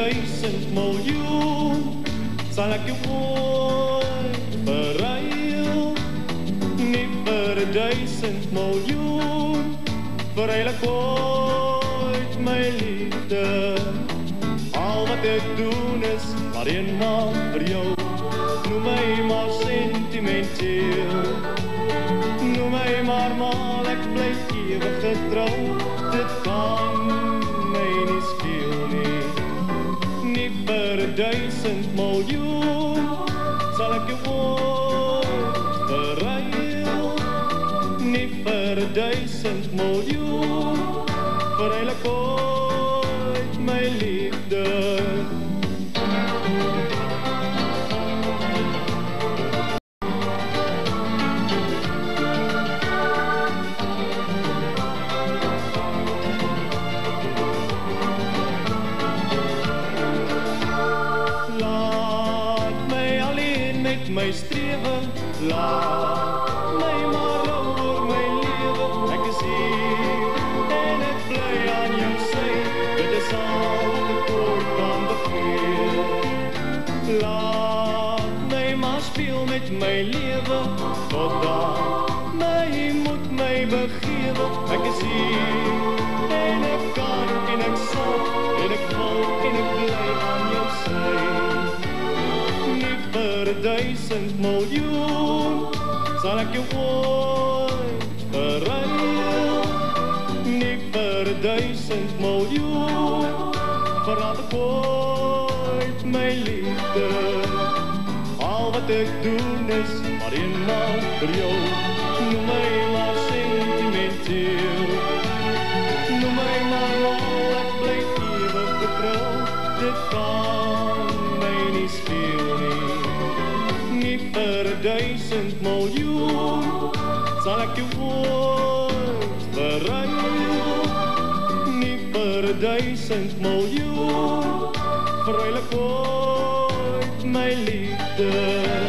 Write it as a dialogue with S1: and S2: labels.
S1: 1000 miljoen sal ek jou ooit verruil. Nie vir 1000 miljoen verruil ek ooit my liefde. Al wat ek doen is maar eenmaal vir jou. Noem my maar sentimenteel, noem my maar mal, ek bly ewig getrou. Dit kan my nie skeel nie. Nie vir 1000 miljoen sal ek jou ooit verruil. Nie vir 1000 miljoen verruil ek ooit my liefde. My strewe, laat my maar hou oor my lewe. Ek is hier en ek bly aan jou sy. Dit is al wat ek ooit kan begeer. Laat my maar speel met my lewe, totdat my moet my begewe. Ek is hier en ek kan en ek sal en ek wil en ek bly aan jou sy. 1000 miljoen sal ek jou ooit verruil. Nie vir 1000 miljoen verlaat ek ooit my liefde. Al wat ek doen is maar eenmaal vir jou. Noem my maar sentimenteel, noem my maar mal, ek bly ewig getrou. Dit kan my nie skeel nie. Nie vir 1000 miljoen sal ek jou ooit verruil. Nie vir 1000 miljoen verruil ek ooit my liefde.